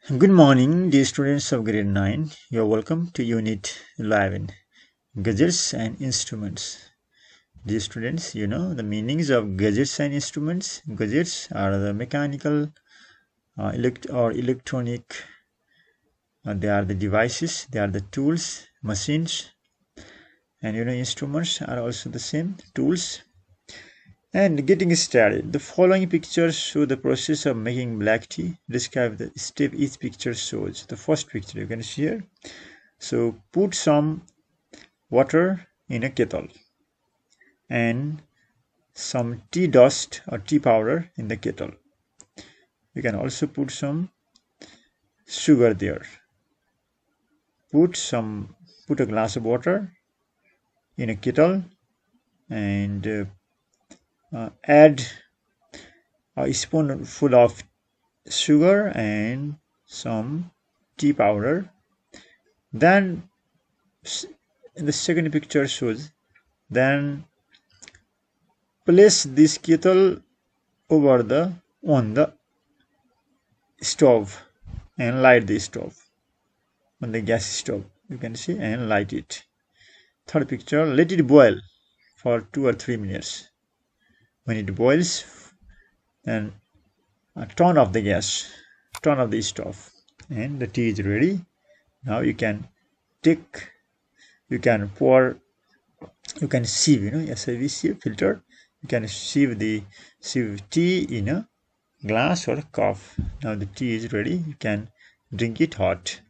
Good morning, dear students of grade 9. You're welcome to Unit 11, Gadgets and Instruments. Dear students, you know the meanings of gadgets and instruments. Gadgets are the mechanical or electronic, they are the devices, they are the tools, machines, and instruments are also the same tools. And getting started, the following pictures show the process of making black tea. Describe the step each picture shows. The first picture you can see here. So put some water in a kettle and some tea dust or tea powder in the kettle. You can also put some sugar there. Put a glass of water in a kettle and add a spoonful of sugar and some tea powder. Then the second picture shows, then place this kettle on the stove and light the stove on the gas stove, you can see, and light it. Third picture, let it boil for 2 or 3 minutes. When it boils, then turn off the gas, turn off the stove, and the tea is ready. Now you can pour, you can sieve, SIV sieve filter. You can sieve tea in a glass or cup. Now the tea is ready. You can drink it hot.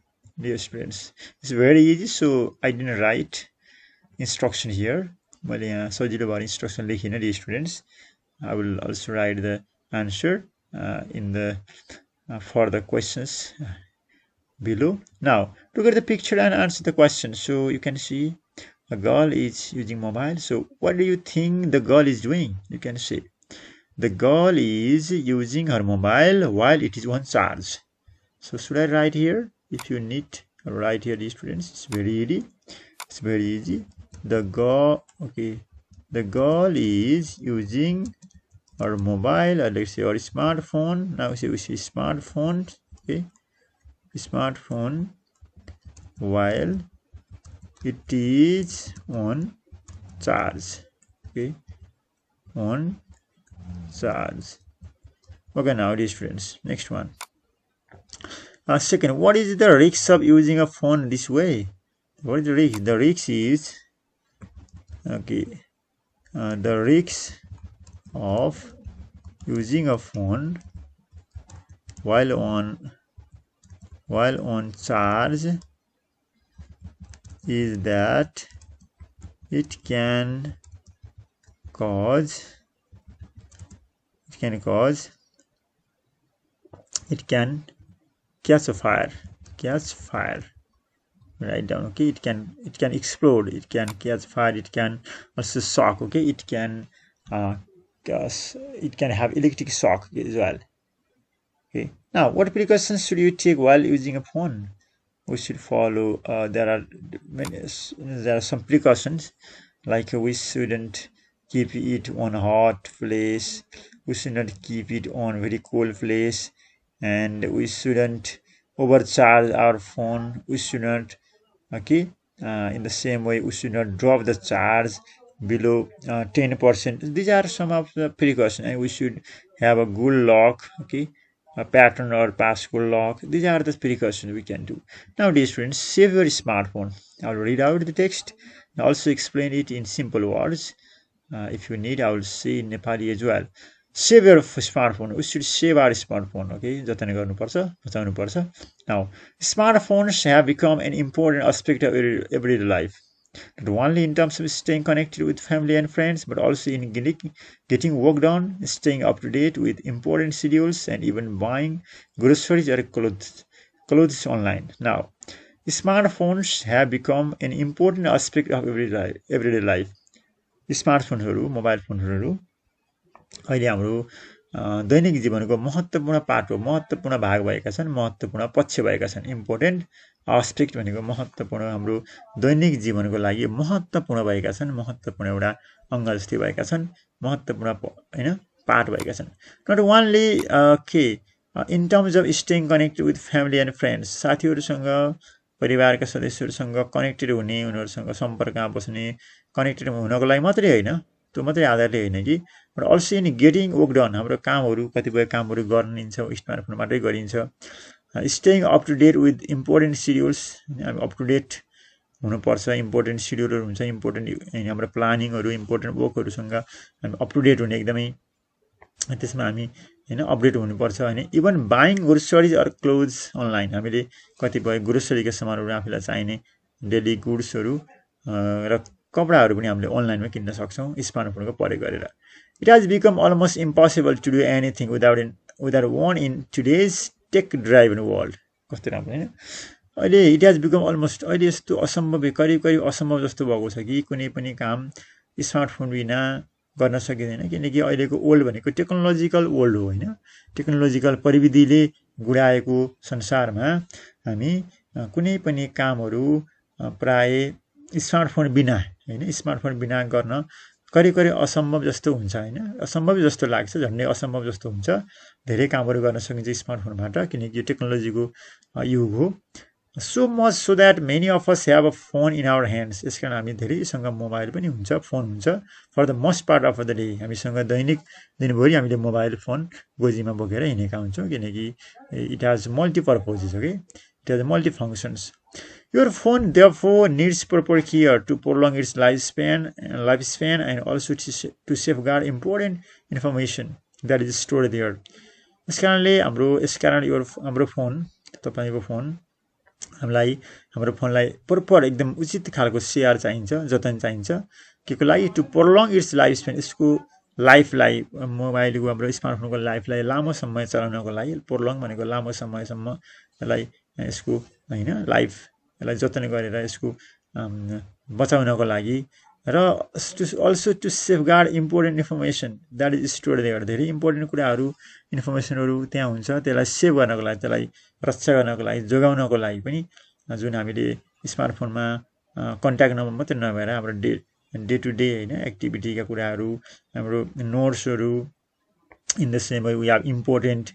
Dear students, it's very easy. So I didn't write instruction here. मैले यहाँ सजिलो भएर instruction लेखिन. Dear students, I will also write the answer in the for the questions below. Now look at the picture and answer the question. So you can see a girl is using mobile. So what do you think the girl is doing? You can say the girl is using her mobile while it is on charge. So should I write here? If you need, write here, the students. It's very easy. It's very easy. The girl is using her mobile, or let's say our smartphone. Now we say smartphone. Okay, smartphone while it is on charge. Okay, on charge. Okay, now dear students, next one. Second, what is the risk of using a phone this way? What is the risk? The risk is the risk of using a phone while on charge is that it can catch fire. Write down. Okay, it can explode, it can catch fire, it can also shock. Okay, it can have electric shock as well. Okay, now what precautions should you take while using a phone? We should follow there are some precautions, like we shouldn't keep it on a hot place, we shouldn't keep it on very cold place, and we shouldn't overcharge our phone. We shouldn't in the same way, we should not drop the charge below 10%. These are some of the precautions, and we should have a good lock, a pattern or passcode lock. These are the precautions we can do. Now dear students, save your smartphone. I will read out the text and also explain it in simple words. If you need, I will say in Nepali as well. Save your smartphone. We should save our smartphone. Okay, जतन गर्नुपर्छ, बचाउनुपर्छ. Now, smartphones have become an important aspect of everyday life. Not only in terms of staying connected with family and friends, but also in getting work done, staying up to date with important schedules, and even buying groceries or clothes online. Now, smartphones have become an important aspect of everyday life. स्मार्टफोनहरू, mobile फोनहरू अहिले हाम्रो दैनिक जीवनको महत्त्वपूर्ण part हो, महत्त्वपूर्ण भाग भएका छन्, महत्त्वपूर्ण पक्ष भएका छन्. इम्पोर्टेन्ट आस्पेक्ट भनेको महत्त्वपूर्ण, हाम्रो दैनिक जीवनको लागि महत्त्वपूर्ण भएका छन्, महत्त्वपूर्ण एउटा अङ्ग जस्तै भएका छन्, महत्त्वपूर्ण पार्ट भएका छन्. Not only in terms of staying connected with family and friends, साथीहरूसँग परिवारका सदस्यहरूसँग कनेक्टेड हुने, उनीहरूसँग सम्पर्कमा बस्ने, कनेक्टेड हुनको लागि मात्रै होइन, त्यो मात्रै आधारले होइन कि, but also in getting work done, हाम्रो कामहरू कतिपय कामहरू गरिन्छ स्मार्टफोनबाटै गरिन्छ। Staying up to date with important schedules, हामी अप टु डेट हुनुपर्छ, इम्पोर्टेन्ट सिड्युलहरू हुन्छ, इम्पोर्टेन्ट हाम्रो प्लानिङहरू, इम्पोर्टेन्ट वर्कहरूसँग हामी अप टु डेट हुने एकदमै त्यसमा हामी होइन अपडेट हुनुपर्छ होइन। इभन बाइङ ग्रोसरिज अर क्लोथ्स अनलाइन, हामीले कतिपय ग्रोसरीका सामानहरू आफूलाई चाहिने डेली गुड्सहरू र कपडाहरू पनि हामीले अनलाइनमा किन्न सक्छौँ स्मार्टफोनको प्रयोग गरेर। It has become almost impossible to do anything without one in today's tech driven world. कस्तो राम्रो होइन। अहिले इट हेज बिकम अलमोस्ट, अहिले यस्तो असम्भव, करिब करिब असम्भव जस्तो भएको छ कि कुनै पनि काम स्मार्टफोन बिना गर्न सकिँदैन, किनकि अहिलेको वर्ल्ड भनेको टेक्नोलोजिकल वर्ल्ड हो होइन। टेक्नोलोजिकल प्रविधिले गुडाएको संसारमा हामी कुनै पनि कामहरू प्राय स्मार्टफोन बिना होइन, स्मार्टफोन बिना गर्न करिब करिब असम्भव जस्तो हुन्छ होइन, असम्भव जस्तो लाग्छ, झन्डै असम्भव जस्तो हुन्छ। धेरै कामहरू गर्न सकिन्छ स्मार्टफोनबाट, किनकि यो टेक्नोलोजीको युग हो। So much so that many of us have a phone in our hands, यस कारण हामी धेरैसँग मोबाइल पनि हुन्छ, फोन हुन्छ for the most part of the day. हामीसँग दैनिक दिनभरि हामीले मोबाइल फोन गोजीमा बोकेर हिँडेका हुन्छौँ, किनकि इट हेज मल्टिपर्पजेस हो कि, it has multi functions. Your phone therefore needs proper care to prolong its lifespan and also to safeguard important information that is stored there. हाम्रो फोन, तपाईको फोन हामीलाई, हाम्रो फोनलाई प्रपर एकदम उचित खालको सेयर चाहिन्छ, जतन चाहिन्छ, के को लागि, to prolong its life span, यसको लाइफलाई, मोबाइलको हाम्रो स्मार्टफोनको लाइफलाई लामो समय चलाउनको लागि, प्रोलङ भनेको लामो समयसम्म यसलाई, यसको होइन लाइफ, यसलाई जतन गरेर यसको बचाउनको लागि, र also to safeguard important information that is stored there, धेरै इम्पोर्टेन्ट कुराहरू, इन्फर्मेसनहरू त्यहाँ हुन्छ, त्यसलाई सेभ गर्नको लागि, त्यसलाई रक्षा गर्नको लागि, जोगाउनको लागि पनि, जुन हामीले स्मार्टफोनमा कन्ट्याक्ट नम्बर मात्रै नभएर हाम्रो डे टु डे होइन एक्टिभिटीका कुराहरू, हाम्रो नोट्सहरू, in the same way we have important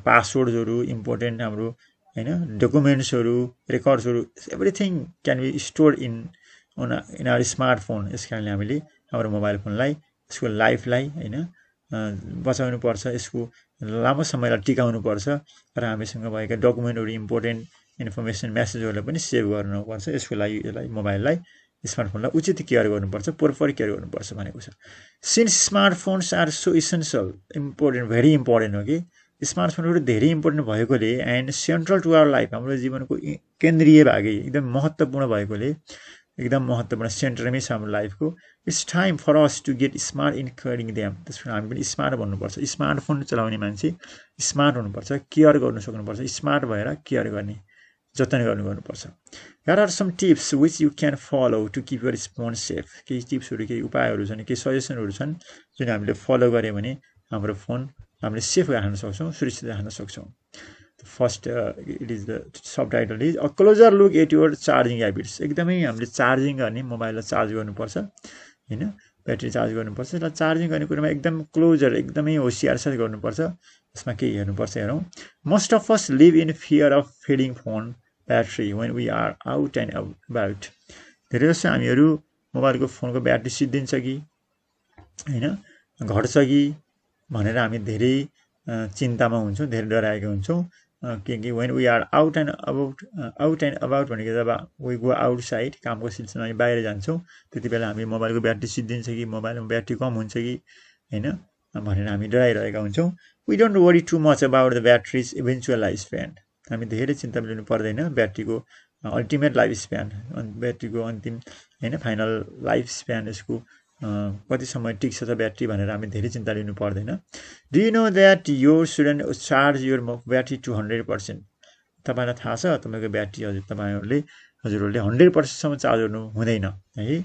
पासवर्डहरू, इम्पोर्टेन्ट हाम्रो होइन डकुमेन्ट्सहरू, रेकर्ड्सहरू, everything can be stored in our smartphone. यस कारणले हामीले हाम्रो मोबाइल फोनलाई, यसको लाइफलाई होइन बचाउनु पर्छ, यसको लामो समयलाई टिकाउनु पर्छ, र हामीसँग भएका डकुमेन्टहरू, इम्पोर्टेन्ट इन्फर्मेसन, मेसेजहरूलाई पनि सेभ गर्नुपर्छ। यसको लागि यसलाई, मोबाइललाई, स्मार्टफोनलाई उचित केयर गर्नुपर्छ, प्रोपर केयर गर्नुपर्छ भनेको छ। Since smartphones are so essential, important, very important हो कि, स्मार्टफोनहरू धेरै इम्पोर्टेन्ट भएकोले and central to our life, हाम्रो जीवनको केन्द्रीय भागै एकदम महत्त्वपूर्ण भएकोले, एकदम महत्त्वपूर्ण सेन्टरमै छ हाम्रो लाइफको। It's time for us to get smart in caring them, त्यसमा हामी पनि स्मार्ट भन्नुपर्छ। स्मार्टफोन चलाउने मान्छे स्मार्ट हुनुपर्छ, केयर गर्नु सक्नुपर्छ, स्मार्ट भएर केयर गर्ने, जतन गर्नुपर्छ। Here are some tips which you can follow to keep your phone safe. केही टिप्सहरू, केही उपायहरू छन्, केही सजेसनहरू छन्, जुन हामीले फलो गऱ्यौँ भने हाम्रो फोन हामीले सेफ राख्न सक्छौँ, सुरक्षित राख्न सक्छौँ। First it is the subtitle is a closer look at your charging habits. एकदमै हामीले चार्जिङ गर्ने, मोबाइललाई चार्ज गर्नुपर्छ होइन, ब्याट्री चार्ज गर्नुपर्छ, यसलाई चार्जिङ गर्ने कुरामा एकदम क्लोजर, एकदमै होसियार साथ गर्नुपर्छ। यसमा के हेर्नुपर्छ हेरौँ। Most of us live in fear of fading phone battery when we are out and about. धेरै जस्तो हामीहरू मोबाइलको फोनको ब्याट्री सिद्धिन्छ कि होइन, घट्छ कि भनेर हामी धेरै चिन्तामा हुन्छौँ, धेरै डराएका हुन्छौँ, किनकि when we are out and about भनेको जब वी गो आउटसाइड, कामको सिलसिलामा हामी बाहिर जान्छौँ, त्यति बेला हामी मोबाइलको ब्याट्री सिद्धिन्छ कि, मोबाइलमा ब्याट्री कम हुन्छ कि होइन भनेर हामी डराइरहेका हुन्छौँ। We don't worry too much about the battery's eventual life span. हामी धेरै चिन्ता लिनु पर्दैन ब्याट्रीको अल्टिमेट लाइफ स्प्यान, ब्याट्रीको अन्तिम होइन फाइनल लाइफ स्प्यान, यसको कति समय टिक्छ त ब्याट्री भनेर हामी धेरै चिन्ता लिनु पर्दैन। Do you know that you shouldn't charge your battery to 100%। तपाईँलाई थाहा छ तपाईँको ब्याट्री हजुरहरूले 100%सम्म चार्ज गर्नु हुँदैन है।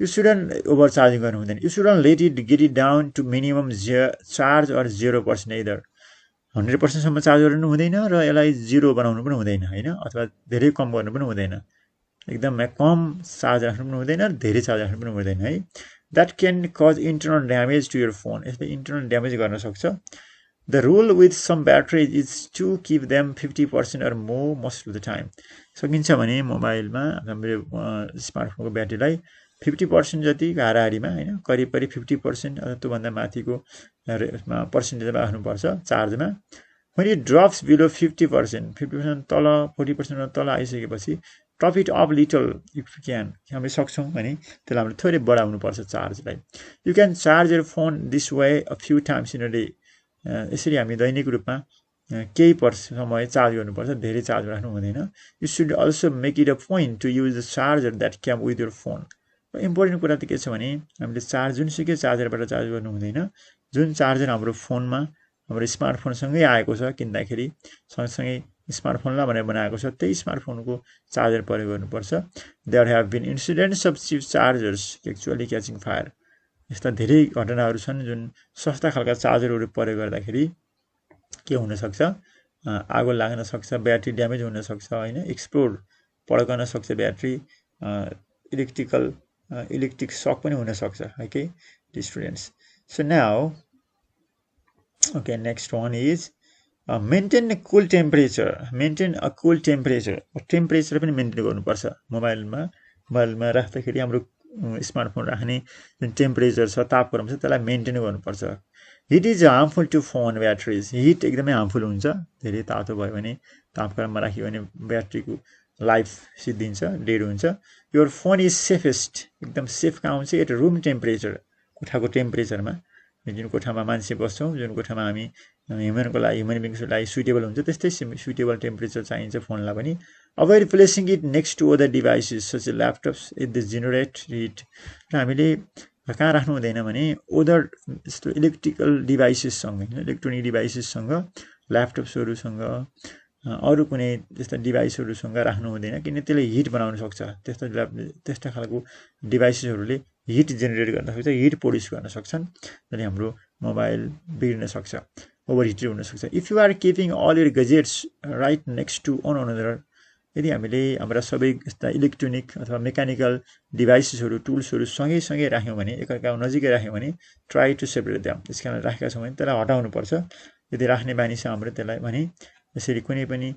यु सुडन्ट ओभर चार्जिङ गर्नु हुँदैन। You shouldn't let it get it down to minimum charge or 0% either. 100%सम्म चार्ज गर्नु हुँदैन र यसलाई 0 बनाउनु पनि हुँदैन होइन, अथवा धेरै कम गर्नु पनि हुँदैन। एकदम कम चार्ज राख्नु पनि हुँदैन, धेरै चार्ज राख्नु पनि हुँदैन है। That can cause internal damage to your phone. यसले इन्टरनल ड्यामेज गर्न सक्छ The rule with some batteries is to keep them 50% or more most of the time. सकिन्छ भने मोबाइलमा हाम्रो स्मार्टफोनको ब्याट्रीलाई 50% जति हाराहारीमा हैन करिब करिब 50% अथवा त्योभन्दा माथिको पर्सेन्टेजमा राख्नुपर्छ चार्जमा. When it drops below 50%, 50% तल 40% तल आइसकेपछि top it up little if can हामीले सक्छौँ भने त्यसलाई हामीले थोरै बढाउनु पर्छ चार्जलाई. You can charge your phone this way a few times in a day. यसरी हामी दैनिक रूपमा केही समय चार्ज गर्नुपर्छ, धेरै चार्ज राख्नु हुँदैन. You should also make it a point to use the charger that came with your phone. Important कुरा त के छ भने हामीले चार्ज जुनसुकै चार्जरबाट चार्ज गर्नु हुँदैन. जुन चार्जर हाम्रो फोनमा हाम्रो स्मार्टफोनसँगै आएको छ किन्दाखेरि सँगसँगै स्मार्टफोनलाई भनेर बनाएको छ त्यही स्मार्टफोनको चार्जर प्रयोग गर्नुपर्छ. There have been incidents of cheap chargers actually catching fire. यस्ता धेरै घटनाहरू छन् जुन सस्ता खालका चार्जरहरू प्रयोग गर्दाखेरि के हुनसक्छ, आगो लाग्न सक्छ, ब्याट्री ड्यामेज हुनसक्छ होइन, एक्सप्लोड पड्कन सक्छ ब्याट्री, इलेक्ट्रिक सक पनि हुनसक्छ है के students. So now okay, next one is maintain a cool temperature. Maintain a cool temperature. Temperature पनि मेन्टेन गर्नुपर्छ. मोबाइलमा राख्दाखेरि हाम्रो स्मार्टफोन राख्ने जुन टेम्परेचर छ, तापक्रम छ, त्यसलाई मेन्टेन गर्नुपर्छ. Heat is harmful to phone batteries. Heat एकदमै हार्मफुल हुन्छ. धेरै तातो भयो भने, तापक्रममा राख्यो भने ब्याट्रीको लाइफ सिद्धिन्छ, डेड हुन्छ. Your phone is safest. एकदम सेफ कहाँ हुन्छ? At room temperature. कोठाको टेम्परेचरमा. जुन कोठामा मान्छे बस्छौँ, जुन कोठामा हामी ह्युमन बिङ्सको लागि सुइटेबल हुन्छ त्यस्तै सुइटेबल टेम्परेचर चाहिन्छ फोनलाई पनि. Avoid placing it next to other devices such as laptops it the generate heat. र हामीले कहाँ राख्नु हुँदैन भने अदर यस्तो इलेक्ट्रिकल डिभाइसेससँग होइन, इलेक्ट्रोनिक डिभाइसेससँग, ल्यापटप्सहरूसँग, अरू कुनै त्यस्ता डिभाइसहरूसँग राख्नु हुँदैन किन त्यसले हिट बनाउन सक्छ. त्यस्ता खालको डिभाइसेसहरूले हिट जेनेरेट गर्न सक्छ, हिट प्रड्युस गर्न सक्छन्, जसले हाम्रो मोबाइल बिग्रिन सक्छ, ओभर हिटेड हुनसक्छ. If you are keeping all your gadgets right next to one another. यदि हामीले हाम्रा सबै यस्ता इलेक्ट्रोनिक अथवा मेकानिकल डिभाइसेसहरू, टुल्सहरू सँगै राख्यौँ भने, एकअर्काको नजिकै राख्यौँ भने ट्राई टु सेपरेट देम. त्यस कारण राखेका छौँ भने त्यसलाई हटाउनुपर्छ. यदि राख्ने बानी छ हाम्रो त्यसलाई भने यसरी कुनै पनि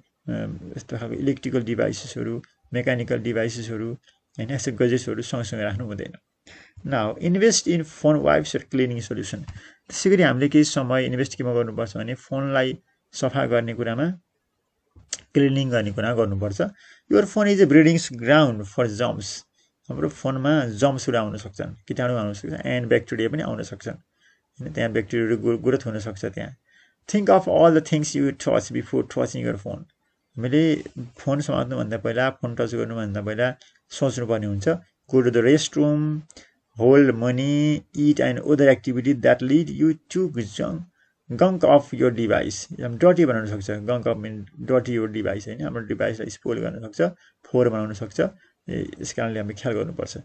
यस्तो खालको इलेक्ट्रिकल डिभाइसेसहरू, मेकानिकल डिभाइसेसहरू होइन, यस्तो गजेट्सहरू सँगसँगै राख्नु हुँदैन. Now invest in phone wipes र क्लिनिङ सोल्युसन. त्यसै गरी हामीले केही समय इन्भेस्ट केमा गर्नुपर्छ भने फोनलाई सफा गर्ने कुरामा, क्लिनिङ गर्ने कुरा गर्नुपर्छ. Your phone is a breeding ground for germs. हाम्रो फोनमा जम्सहरू आउन सक्छन्, कीटाणु आउन सक्छन्, एन्ड ब्याक्टेरिया पनि आउन सक्छन् होइन, त्यहाँ ब्याक्टेरियाहरू ग्रोथ हुन सक्छ त्यहाँ. Think of all the things you touch before touching your phone. हामीले फोन समात्नुभन्दा पहिला, फोन टच गर्नुभन्दा पहिला सोच्नुपर्ने हुन्छ. Go to the restroom, hold money, it and other activity that lead you to gunk of your device. डटी बनाउन सक्छ. गङ्क अफ मिन डटी योर डिभाइस होइन, हाम्रो डिभाइसलाई स्पोइल गर्न सक्छ, फोहोर बनाउन सक्छ. यस कारणले हामीले ख्याल गर्नुपर्छ.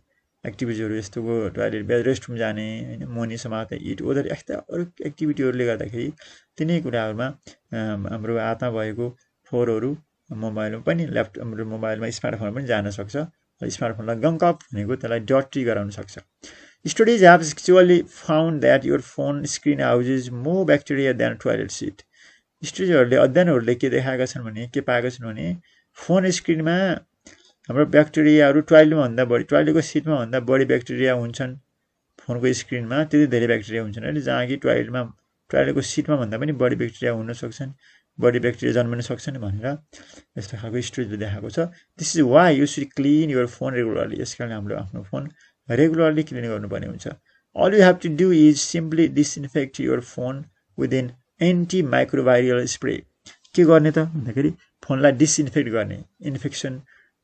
एक्टिभिटीहरू यस्तोको टोयलेट, रेस्टरुम जाने होइन, मनी समात्ने, इट अदर यस्ता अरू एक्टिभिटीहरूले गर्दाखेरि तिनै कुराहरूमा हाम्रो हातमा भएको फोहोरहरू मोबाइलमा पनि, हाम्रो मोबाइलमा स्मार्टफोनमा पनि जान सक्छ. स्मार्टफोनलाई गङ्क अप भनेको त्यसलाई डटी गराउन सक्छ. Studies have actually found that your phone screen houses more bacteria than toilet seat. अध्ययनहरूले के देखाएका छन् भने, के पाएका छन् भने फोन स्क्रिनमा हाम्रो ब्याक्टेरियाहरू टोयलेटको सिटमा भन्दा बढी ब्याक्टेरिया हुन्छन् फोनको स्क्रिनमा. त्यति धेरै ब्याक्टेरिया हुन्छन् अहिले, जहाँ कि टोयलेटको सिटमा भन्दा पनि बढी ब्याक्टेरिया हुन सक्छन्, बढी ब्याक्टेरिया जन्मिन सक्छन् भनेर यस्तो खालको स्टडीले देखाएको छ. This is why you should clean your phone regularly. यस कारण हाम्रो आफ्नो फोन रेगुलरली क्लिन गर्नुपर्ने हुन्छ. All you have to do is simply disinfect your phone with an anti microviral spray. के गर्ने त भन्दाखेरि फोनलाई डिसइन्फेक्ट गर्ने, इन्फेक्सन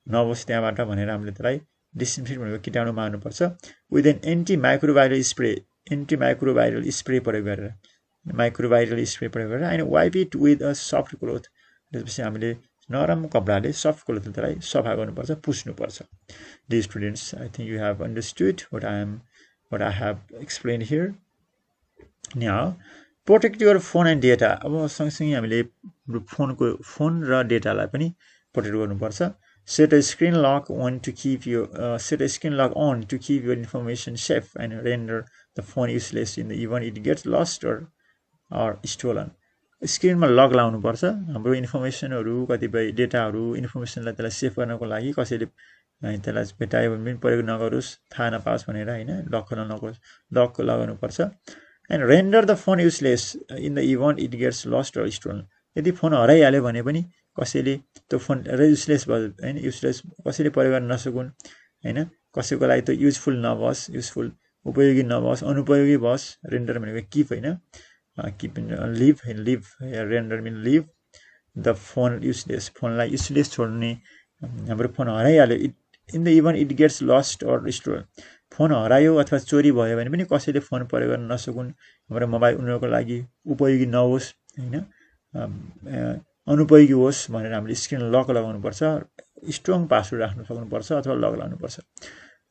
नहोस् त्यहाँबाट भनेर हामीले त्यसलाई डिसइन्फेक्ट भनेको कीटाणु मार्नुपर्छ. With an anti microviral spray प्रयोग गरेर, and wipe it with a soft cloth. त्यसपछि हामीले नरम कपडाले, सफ्ट क्लोथले त्यसलाई सफा गर्नुपर्छ, पुस्नुपर्छ. Dear students, I think you have understood what I have explained here. Now, protect your phone and data. अब सँगसँगै हामीले फोन र डेटालाई पनि प्रोटेक्ट गर्नुपर्छ. Set a screen lock on to keep your information safe and render the phone useless in the event it gets lost or stolen. स्क्रिनमा lock लाउनुपर्छ हाम्रो इन्फर्मेसनहरू कतिपय डेटाहरू इन्फर्मेसनलाई त्यसलाई सेभ गर्नको लागि कसैले त्यसलाई भेटायो भने पनि प्रयोग नगरोस् थाहा नपाओस् भनेर होइन लक नगरोस् लक लगाउनुपर्छ and render the phone useless in the event it gets lost र स्टोलन यदि फोन हराइहाल्यो भने पनि कसैले त्यो फोन युजलेस भयो होइन युजलेस कसैले प्रयोग गर्न नसकुन् होइन कसैको लागि त युजफुल नभओस् युजफुल उपयोगी नभओस् अनुपयोगी भओस् रेन्डर भनेको किप होइन keep leave render mean leave the phone useless फोनलाई युजलेस छोड्ने हाम्रो फोन हराइहाल्यो in the even it gets lost or store phone हरायो अथवा चोरी भयो भने पनि कसैले फोन प्रयोग गर्न नसकुन् हाम्रो मोबाइल उनीहरूको लागि उपयोगी नहोस् होइन अनुपयोगी होस् भनेर हामीले स्क्रिन लक लगाउनुपर्छ स्ट्रङ पासवर्ड राख्न सक्नुपर्छ अथवा लक लगाउनुपर्छ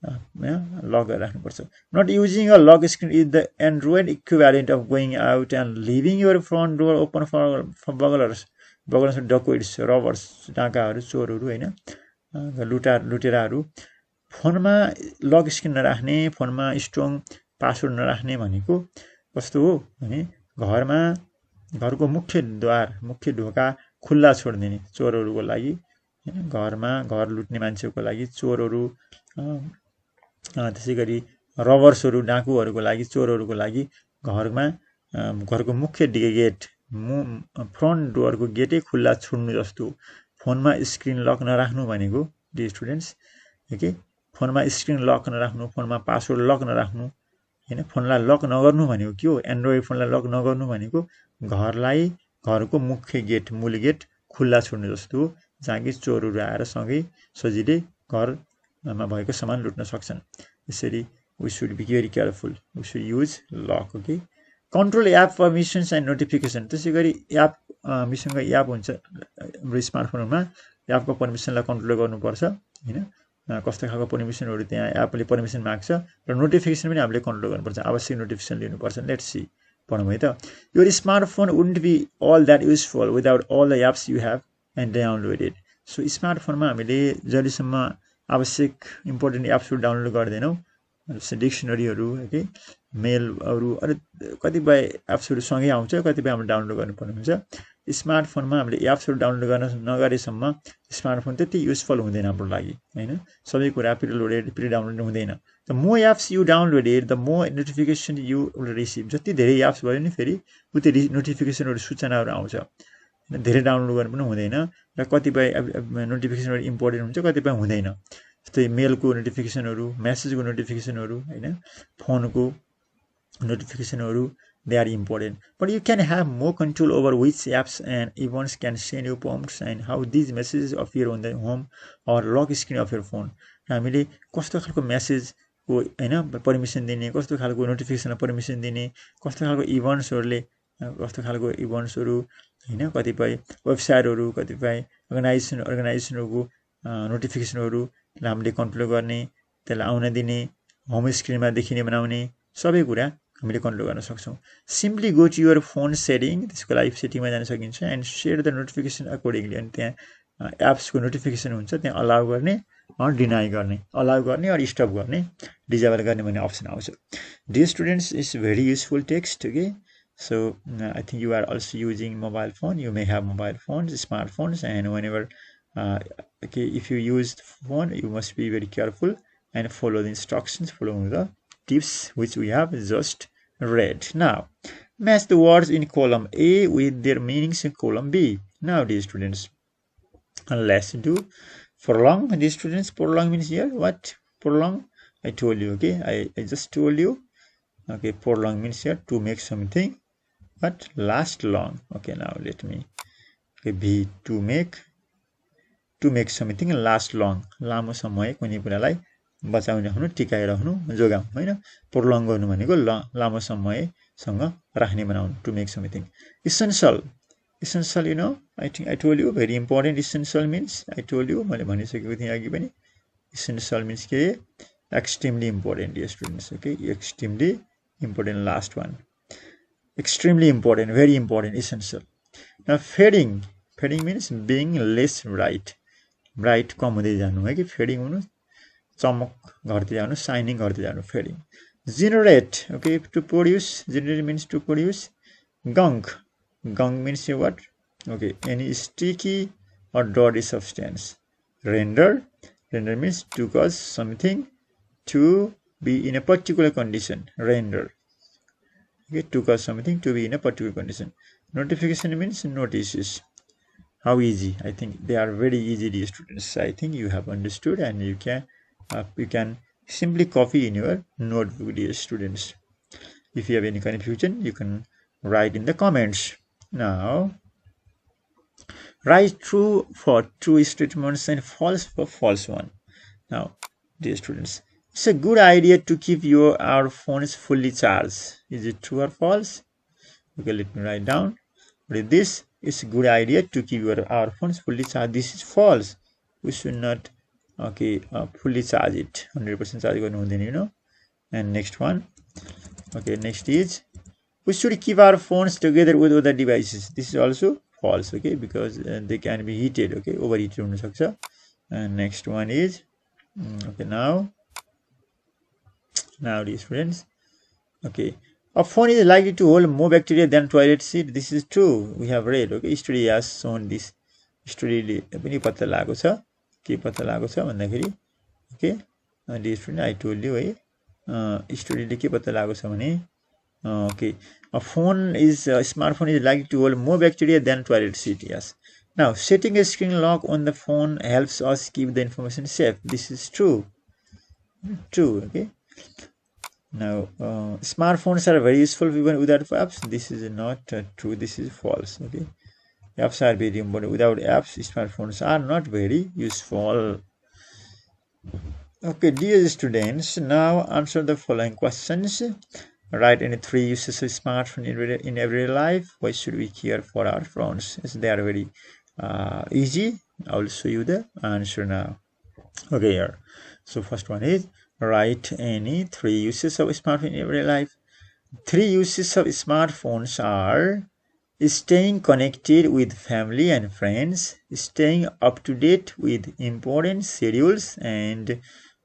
लक गरेर राख्नुपर्छ not using a lock screen is the Android equivalent of going out and leaving your front door open for burglars dacoits robbers डाकाहरू चोरहरू होइन लुटेराहरू फोनमा लक स्क्रिन नराख्ने फोनमा स्ट्रङ पासवर्ड नराख्ने भनेको कस्तो हो भने घरको मुख्य ढोका खुल्ला छोडिदिने चोरहरूको लागि होइन घर लुट्ने मान्छेको लागि चोरहरू त्यसै गरी रबर्सहरू डाकुहरूको लागि चोरहरूको लागि घरको मुख्य गेट फ्रन्ट डोरको गेटै खुल्ला छोड्नु जस्तो फोनमा स्क्रिन लक नराख्नु भनेको डियर स्टुडेन्ट्स ओके फोनमा स्क्रिन लक नराख्नु फोनमा पासवर्ड लक नराख्नु होइन फोनलाई लक नगर्नु भनेको के हो एन्ड्रोइड फोनलाई लक नगर्नु भनेको घरको मुख्य गेट मूल गेट खुल्ला छोड्नु जस्तो हो जहाँ कि चोरहरू आएर सँगै सजिलै घरमा भएको सामान लुट्न सक्छन् यसरी we should be very careful we should use lock okay control app permissions and notification त्यसै गरी एप हामीसँग एप हुन्छ हाम्रो स्मार्टफोनमा एपको पर्मिसनलाई कन्ट्रोल गर्नुपर्छ होइन कस्तो खालको पर्मिसनहरू त्यहाँ एपले पर्मिसन माग्छ र नोटिफिकेसन पनि हामीले कन्ट्रोल गर्नुपर्छ आवश्यक नोटिफिकेसन लिनुपर्छ लेट्स सी पढौँ है त your smartphone wouldn't be all that useful without all the apps you have and downloaded so स्मार्टफोनमा हामीले जहिलेसम्म आवश्यक इम्पोर्टेन्ट एप्सहरू डाउनलोड गर्दैनौँ जस्तै डिक्सनरीहरू है मेलहरू अरू कतिपय एप्सहरू सँगै आउँछ कतिपय हामीले डाउनलोड गर्नुपर्ने हुन्छ स्मार्टफोनमा हामीले एप्सहरू डाउनलोड गर्न नगरेसम्म स्मार्टफोन त्यति युजफुल हुँदैन हाम्रो लागि होइन सबै कुरा प्रि डाउनलोड हुँदैन the more apps you downloaded the more notification you will receive जति धेरै एप्स भयो नि फेरि उति नोटिफिकेसनहरू सूचनाहरू आउँछ धेरै डाउनलोड गर्नु पनि हुँदैन र कतिपय नोटिफिकेसनहरू इम्पोर्टेन्ट हुन्छ कतिपय हुँदैन जस्तै मेलको नोटिफिकेसनहरू मेसेजको नोटिफिकेसनहरू होइन फोनको नोटिफिकेसनहरू they are important but you can have more control over which apps and events can send you prompts and how these messages appear on the home or lock screen of your phone हामीले कस्तो खालको मेसेजको होइन permission दिने कस्तो खालको नोटिफिकेसनलाई permission दिने कस्तो खालको इभेन्ट्सहरू होइन कतिपय वेबसाइटहरू कतिपय अर्गनाइजेसनहरूको नोटिफिकेसनहरूलाई हामीले कन्ट्रोल गर्ने त्यसलाई आउन दिने होम स्क्रिनमा देखिने बनाउने सबै कुरा हामीले कन्ट्रोल गर्न सक्छौँ simply go to your phone setting त्यसको लागि सेटिङमा जान सकिन्छ and share the notification accordingly अनि त्यहाँ एप्सको नोटिफिकेसन हुन्छ त्यहाँ अलाउ गर्ने डिनाई गर्ने अलाउ गर्ने अर स्टप गर्ने डिजेबल गर्ने भन्ने अप्सन आउँछ dear students it's very useful text okay so I think you are also using mobile phone you may have mobile phones smartphones and whenever okay if you use the phone you must be very careful and follow the instructions following the tips which we have just read now match the words in column A with their meanings in column B now dear students let's do prolong dear students prolong means here what prolong I told you okay I just told you okay prolong means here to make something but last long okay now let me okay B to make something last long लामो समय कुनै कुरालाई बचाउने टिकाइराख्नु जोगाउनु हैन prolong गर्नु भनेको लामो समयसँग राख्ने बनाउनु to make something essential you know I think I told you very important essential means I told you मैले भनिसकेको थिएँ अघि पनि essential means के extremely important dear students okay extremely important last one extremely important very important essential now fading means being less bright कम हुँदै जानु है कि feeding हुनु चमक घट्दै जानु शाइनिङ घट्दै जानु fading generate okay to produce generate means to produce gunk Gunk means what? Okay, any sticky or dry substance. Render means to cause something to be in a particular condition. Render. Okay, to cause something to be in a particular condition. Notification means notices. How easy? I think they are very easy, dear students. I think you have understood, and you can simply copy in your notebook, dear students. If you have any confusion, you can write in the comments. Now, write true for true statements and false for false one. Now, dear students, it's a good idea to keep our phones fully charged. Is it true or false? Okay, let me write down. With this, it's a good idea to keep our phones fully charged. This is false. We should not fully charge it. 100% charge गर्नु हुँदैन, you know. And next one. Okay, next is we should keep our phones together with other devices. This is also false, okay, because they can be heated, okay, overheated हुन सक्छ. And next one is okay, now dear students, okay, a phone is likely to hold more bacteria than toilet seat. This is true. We have read, okay, study has shown this. Study पनि पत्ता लागेको छ. के पत्ता लागेको छ भन्दाखेरि, okay, dear student, I told you, है, study के पत्ता लागेको छ भने, okay, a smartphone is likely to hold more bacteria than toilet seat. Yes. Now, setting a screen lock on the phone helps us keep the information safe. This is true. True, okay. Now, smartphones are very useful even without apps. This is not true. This is false, okay. Apps are very important. Without apps, smartphones are not very useful. Okay, dear students, now answer the following questions. Write any 3 uses of smartphone in everyday life. Why should we care for our phones? Yes, they are very easy. I will show you the answer now. Okay, here. So first one is write any 3 uses of smartphone in everyday life. 3 uses of smartphones are staying connected with family and friends, staying up to date with important schedules, and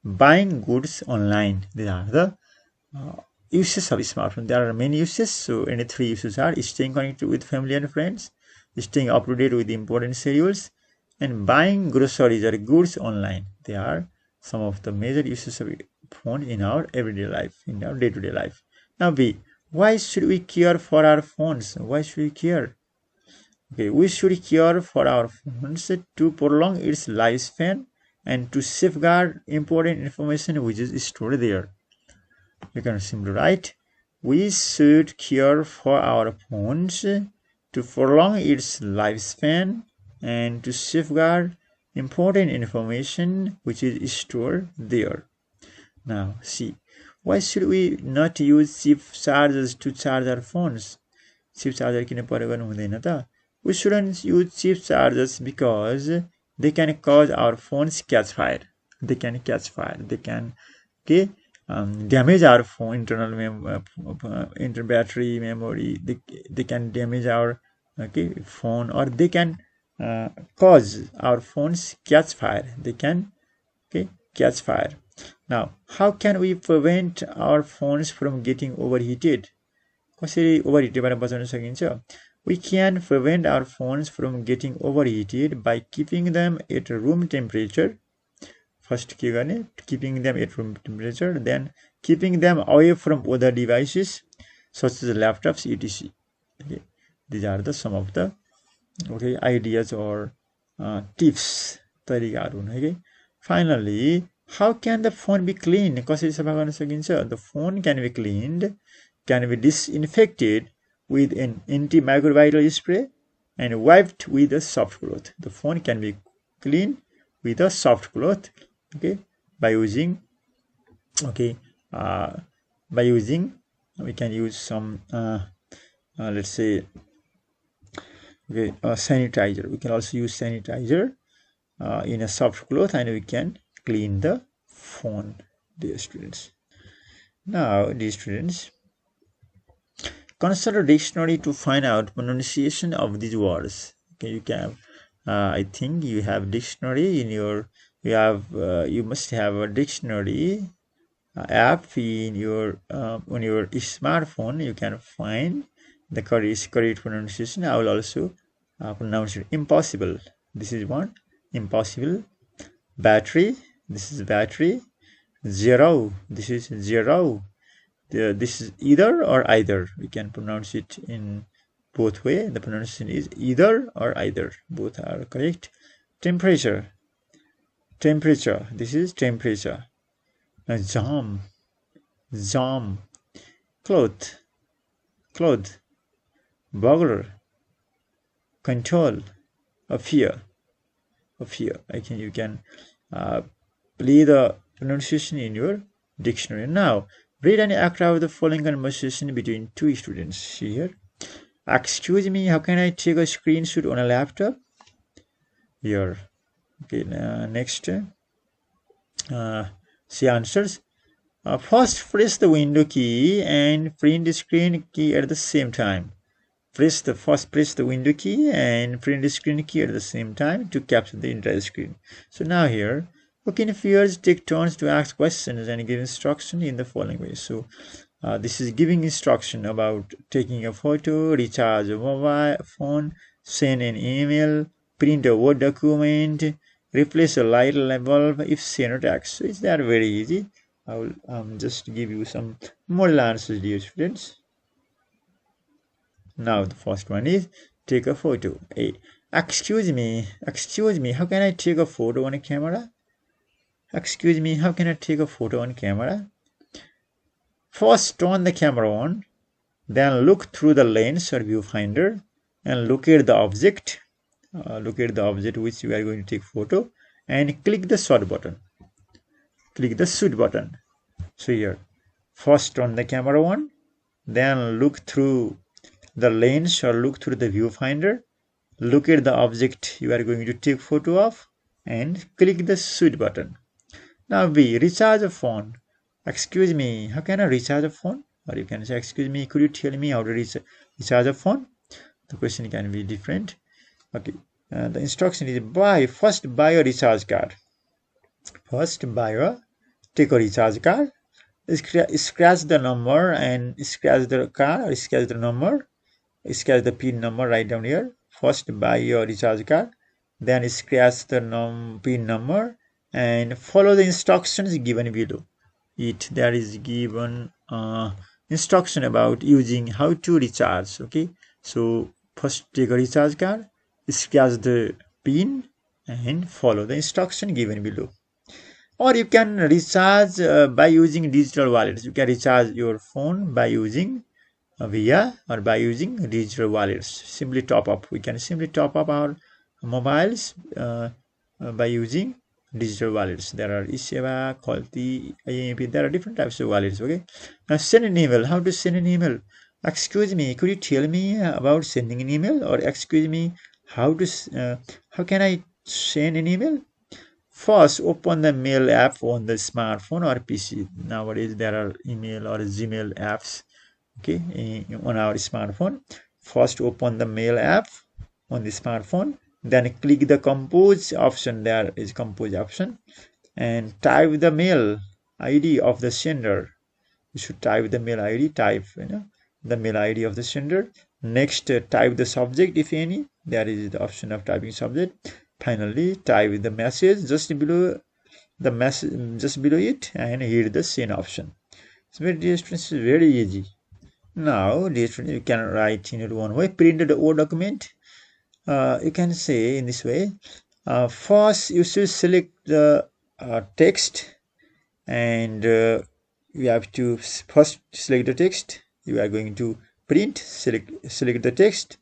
buying goods online. These are the uses of smartphone. There are many uses, so any 3 uses are staying connected with family and friends, staying up to date with important schedules, and buying groceries or goods online. They are some of the major uses of phone in our everyday life, in our day-to-day life. Now B, why should we care for our phones? Why should we care? Okay, we should care for our phones to prolong its lifespan and to safeguard important information which is stored there. You can simply write, we should care for our phones to prolong its lifespan and to safeguard important information which is stored there. Now, see, why should we not use cheap chargers to charge our phones? Cheap charger किन प्रयोग गर्नु हुँदैन त? We shouldn't use cheap chargers because they can cause our phones catch fire. They can catch fire. They can damage our phone internal battery memory. They can damage our phone, or they can cause our phones catch fire. They can catch fire. Now, how can we prevent our phones from getting overheated? कसरी ओभरहिटबाट बचाउन सकिन्छ? We can prevent our phones from getting overheated by keeping them at room temperature. First के गर्ने? Keeping them at room temperature, then keeping them away from other devices such as laptops, etc. Okay, these are the some of the ideas or tips तरिकाहरू हुन् है. Finally, how can the phone be cleaned? कसरी सफा गर्न सकिन्छ? The phone can be cleaned, can be disinfected with an antimicrobial spray and wiped with a soft cloth. The phone can be cleaned with a soft cloth, by using we can use some let's say sanitizer. We can also use sanitizer in a soft cloth, and we can clean the phone, dear students. Now, dear students, consult a dictionary to find out pronunciation of these words. Okay, you can I think you have dictionary in your you must have a dictionary app in your on your smartphone. You can find the correct pronunciation, I will also pronounce it. Impossible, this is one. Impossible. Battery, this is battery. Zero, this is zero. This is either or either. We can pronounce it in both way. The pronunciation is either or either. Both are correct. Temperature, temperature. This is temperature. Jam, jam. Cloth, cloth. Burglar, control. Fear, fear. I think you can play the pronunciation in your dictionary. Now, read and act out the following conversation between two students. See here. Excuse me, how can I take a screenshot on a laptop? Here. Okay, next. She answers. First, press the window key and print the screen key at the same time. Press the window key and print the screen key at the same time to capture the entire screen. So now here, peers take turns to ask questions and give instruction in the following way. So this is giving instruction about taking a photo, recharge a mobile phone, send an email, print a Word document, replace a light bulb if sent or text. So it's that very easy. I will just give you some model answers, dear students. Now the first one is take a photo. Excuse me, how can I take a photo on a camera? Excuse me, how can I take a photo on camera? First turn the camera on, then look through the lens or viewfinder and look at the object. Which you are going to take photo, and click the shoot button. Click the shoot button. So here, first turn the camera on, then look through the lens or look through the viewfinder, look at the object you are going to take photo of, and click the shoot button. Now B, recharge a phone. Excuse me, how can I recharge a phone? Or you can say, excuse me, could you tell me how to recharge a phone? The question can be different. Okay, the instruction is first buy a recharge card. Take a recharge card, scratch the number and scratch the card or scratch the number, scratch the PIN number right down here. First buy your recharge card, then scratch the PIN number and follow the instructions given below. There is given instruction about using how to recharge. Okay, so first take a recharge card, scratch the PIN and follow the instruction given below. Or you can recharge by using digital wallets. You can recharge your phone by using by using digital wallets. Simply top up. We can simply top up our mobiles by using digital wallets. There are eSeva, Quality, IMP. There are different types of wallets. Okay. Now send an email. How to send an email? Excuse me, could you tell me about sending an email? Or excuse me, how can I send an email? First, open the mail app on the smartphone or PC. Nowadays, there are email or Gmail apps, okay, on our smartphone. First, open the mail app on the smartphone. Then click the compose option. There is compose option, and type the mail ID of the sender. You should type the mail ID. The mail ID of the sender. Next, type the subject if any. There is the option of typing subject. Finally, type the message just below it and hit the send option. So dear students, is very easy. Now, dear students, you can write in your own way. Print the Word document. You can say in this way. First, you should select the text, and you have to first select the text. You are going to print. Select the text.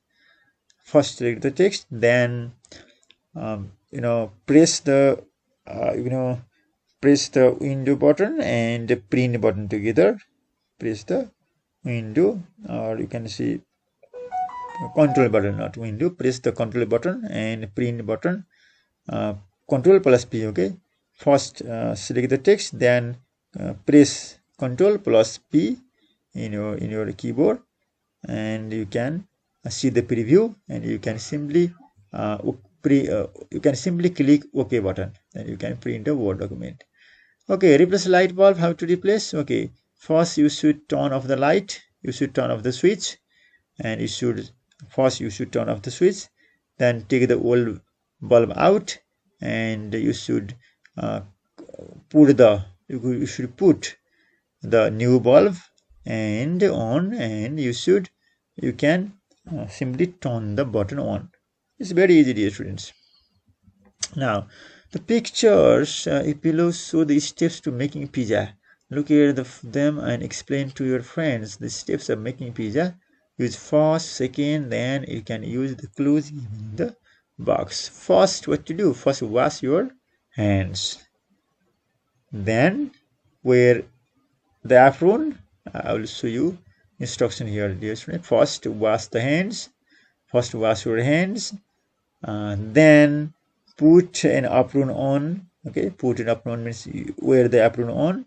First, select the text. Then press the window button and the print button together. Press the window, or you can see control button, not window. Press the control button and print button. Control plus P. Okay. First select the text, then press control plus P in your keyboard, and you can see the preview, and you can simply click OK button, and you can print a Word document. Okay, replace light bulb. How to replace? Okay, first you should turn off the light. You should turn off the switch, and first you should turn off the switch, then take the old bulb out, and you should you should put the new bulb and on, and you can simply turn the button on. It's very easy, dear students. Now the pictures below show the steps to making pizza. Look at them and explain to your friends the steps of making pizza. Use first, second, then you can use the clues given in the box. First, what to do? First, wash your hands. Then, wear the apron. I will show you instruction here, dear student. First, wash the hands. First, wash your hands. Then, put an apron on. Okay, put an apron means you wear the apron on.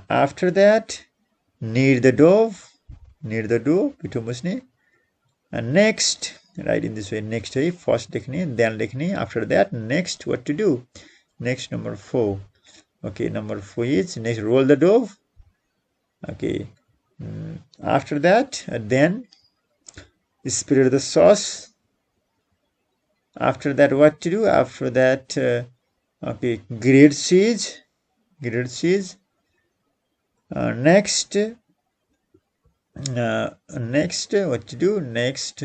After that, knead the dough. Pitu musne. And next, right in this way, next way, first lekhne, then lekhne. After that, next, what to do? Next, number 4. Okay, number 4 is next, roll the dough. Okay, after that, then spread the sauce. After that, what to do? After that, okay, grate cheese. Next, what to do? Next,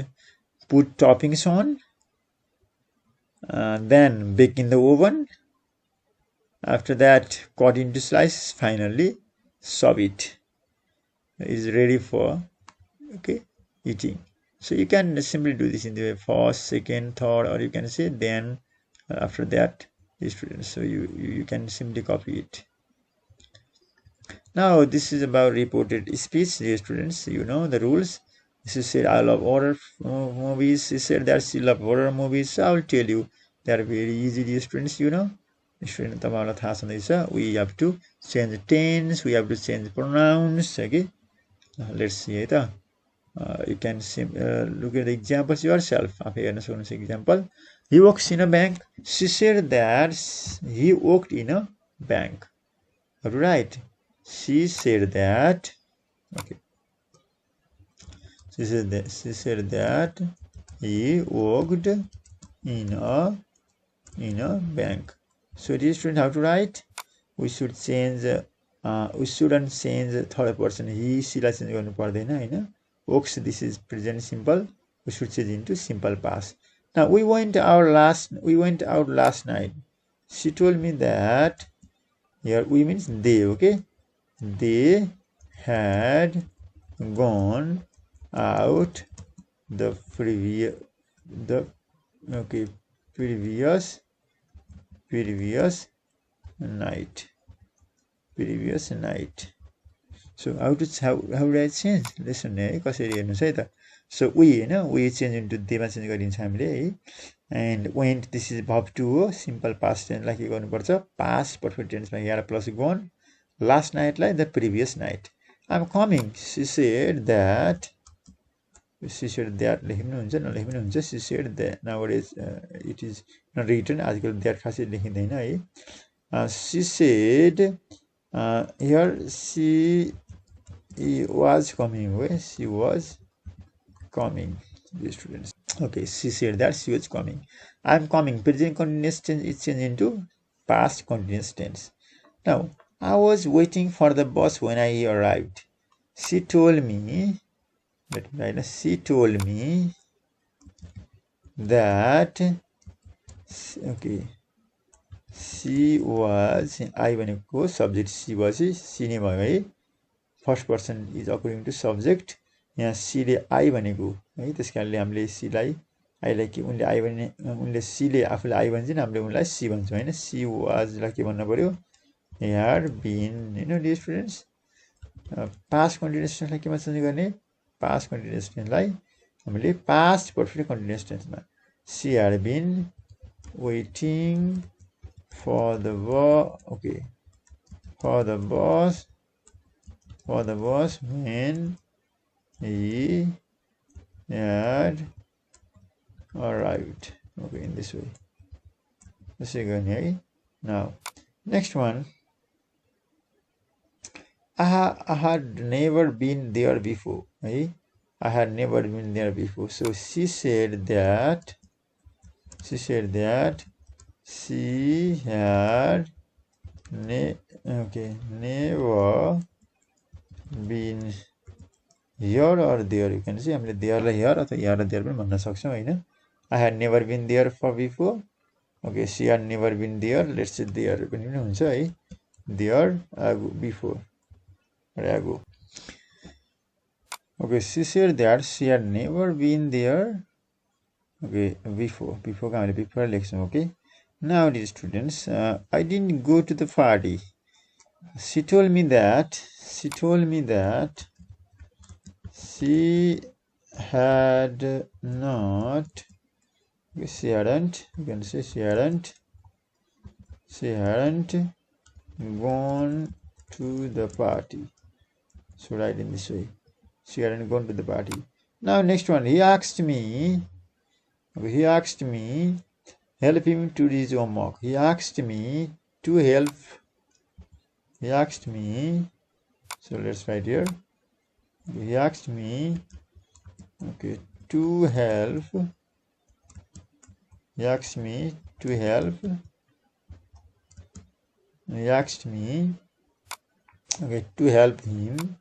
put toppings on. Then bake in the oven. After that, cut into slices. Finally, serve it. It is ready for eating. So you can simply do this in the first, second, third, or you can say then after that, students. So you can simply copy it. Now this is about reported speech, dear students. You know the rules. She said I love horror movies. She said that she loves horror movies. So I will tell you they are very easy, dear students. You know, student we have to change tense. We have to change pronouns. Okay, let's see it. You can look at the examples yourself. Example: he works in a bank. She said that he worked in a bank. Right? She said that. Okay. She said that he worked in a bank. So dear student, how to write? We should change. We shouldn't change third person. He, she lie change गर्नु पर्दैन हैन. Works, this is present simple. We should change into simple past. Now we went out last night. She told me that here we means they. Okay, they had gone out the previous night. So how do I change? Listen है कसरी हेर्नुस् है त. So we change into देमा change गरिन्छ हामीले है. And went, this is verb 2 हो, simple past tense लाई के गर्नुपर्छ, past perfect tense मा यहाँ plus gone, last night lie the previous night. I'm coming. She said that लेख्नु हुन्छ नलेख्नु हुन्छ. She said that nowadays it is not written. आजकल that खासै लेखिँदैन है. She said here she was coming. Where she was coming, the students. Okay, she said that she was coming. I'm coming. Present continuous tense is changed into past continuous tense. Now, I was waiting for the bus when I arrived. She told me. She told me that. Okay. She was. I भनेको subject she was. She नै भयो है. First person is according to subject. यहाँ सी ले आई भनेको है, त्यस कारणले हामीले सी लाई आई लाई के उनले आई भने उनले सी ले आफूले आई भन्छन्, हामीले उनलाई सी भन्छौँ हैन. सी वाज लाई के भन्नु पर्यो, had been. Dear students, past continuous टेन्सलाई केमा चेन्ज गर्ने, पास्ट कन्टिन्युअस टेन्सलाई हामीले पास्ट पर्फेक्ट कन्टिन्युअस टेन्समा she had been waiting for the bus when he had arrived. Okay, in this way. Let's see again here. Now, next one. I had never been there before. I had never been there before. So she said that she had never been here or there. You can see हामीले there lie here अथवा यहाँ र there पनि भन्न सक्छौं हैन. I had never been there for before. Okay, she had never been there. Let's say there पनि हुन्छ है. There before. Ago. Okay, she said that she had never been there. Okay, before का हामीले before लेख्छौं. Okay. Now, dear students, I didn't go to the party. She told me that she had not. She hadn't. You can say she hadn't gone to the party. So write in this way. She hadn't gone to the party. Now next one. He asked me help him to do his homework. He asked me. So let's write here. He asked me, okay, to help. He asked me to help. He asked me, okay, to help him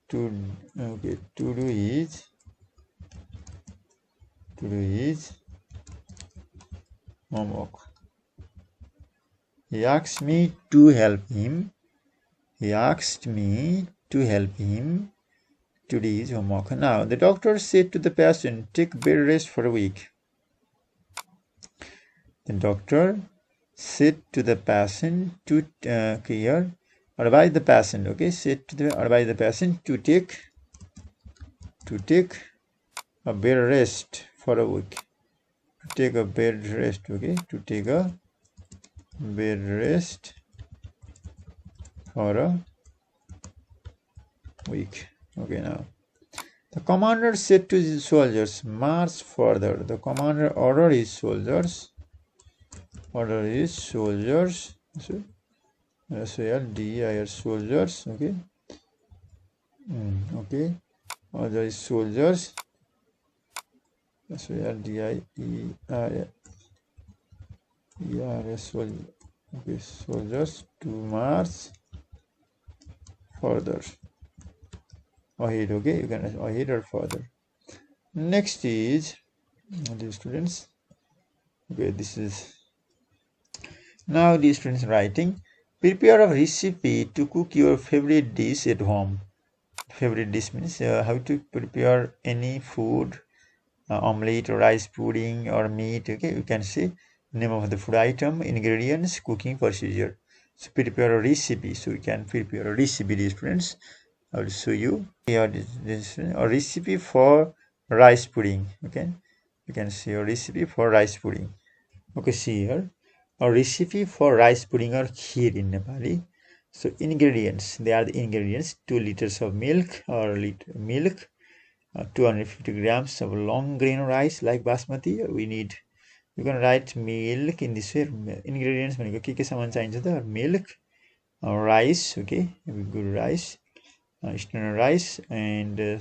to do his homework. He asked me to help him. To do his homework. Now, the doctor said to the patient, take bed rest for a week. The doctor said to the patient to advise the patient. Okay, advise the patient to take a bed rest for a week. To take a bed rest. Okay, to take a bed rest for a week. Okay, now the commander said to his soldiers, march further. The commander ordered his soldiers. S-O-L-D-I-R soldiers. Okay. Okay. Order his soldiers. S-O-L-D-I-E-R-S. Okay, soldiers to march further. Ahead, okay, you can ahead or further. Next is the students. Okay, this is now the students writing. Prepare a recipe to cook your favorite dish at home. Favorite dish means how to prepare any food, omelette or rice pudding or meat. Okay, you can say name of the food item, ingredients, cooking procedure. So prepare a recipe. So you can prepare a recipe, dear students. I will show you here this a recipe for rice pudding. Okay, you can see a recipe for rice pudding. Okay, see here a recipe for rice pudding or kheer in Nepali. So ingredients, they are the ingredients: 2 liters of milk or milk, 250 grams of long grain rice like basmati. We need, you can write milk in this way. Ingredients भनेको के सामान चाहिन्छ त? Milk, rice, okay, good rice, standard rice, and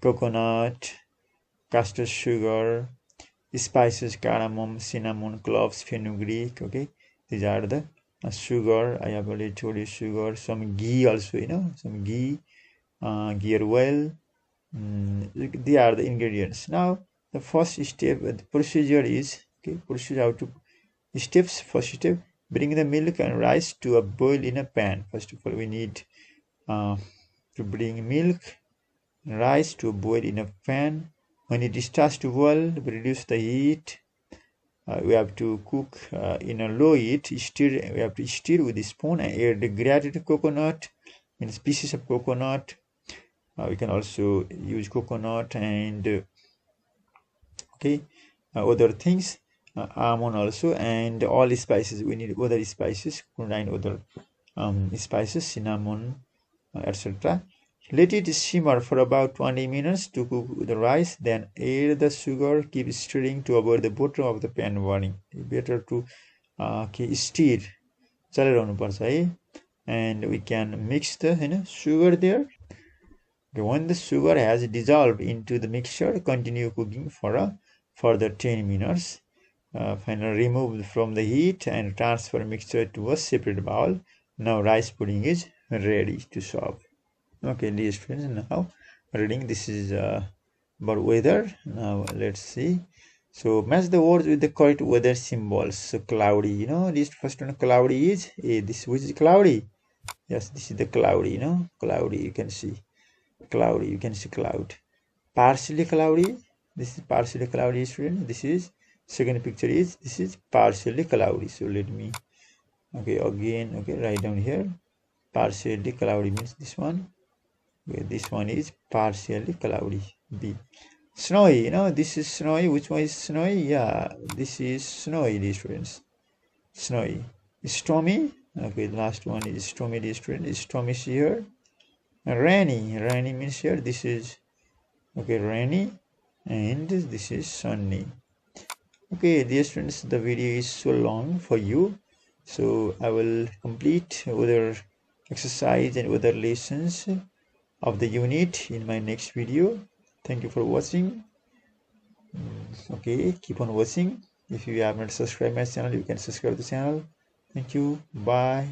coconut, castor sugar, spices, cardamom, cinnamon, cloves, fenugreek. Okay, these are the sugar. I have already told you sugar. Some ghee also, some ghee, ghee oil. They are the ingredients. Now the first step, the procedure is, okay, procedure how to steps. First step, bring the milk and rice to a boil in a pan. First of all, we need to bring milk and rice to boil in a pan. When it starts to boil, reduce the heat. We have to cook in a low heat. We have to stir with a spoon and add the grated coconut, means pieces of coconut. We can also use coconut and other things, almond also, and all spices. We need other spices, 9 other spices, cinnamon, etc. Let it simmer for about 20 minutes to cook the rice. Then add the sugar. Keep stirring to avoid the bottom of the pan burning. Better to stir चलाइरहनु पर्छ है. and we can mix the sugar there. Okay, when the sugar has dissolved into the mixture, continue cooking for a further 10 minutes. Finally remove from the heat and transfer mixture to a separate bowl. Now rice pudding is ready to serve. Okay, dear friends, now reading this is about weather. Now let's see. So match the words with the correct weather symbols. So cloudy, this first one cloudy is this, which is cloudy. Yes, this is the cloudy, cloudy. You can see cloudy. You can see cloud. Partially cloudy. This is partially cloudy, student. This is second picture is this is partially cloudy. So let me again write down here. Partially cloudy means this one. Okay, this one is partially cloudy. B. Snowy, this is snowy. Which one is snowy? Yeah, this is snowy, dear students. Snowy. Stormy. Okay, the last one is stormy, dear student. Is stormy here? Rainy. Rainy means here. This is rainy, and this is sunny. Okay, dear students, the video is so long for you, so I will complete other exercise and other lessons of the unit in my next video. Thank you for watching. Okay, keep on watching. If you have not subscribed my channel, you can subscribe the channel. Thank you. Bye.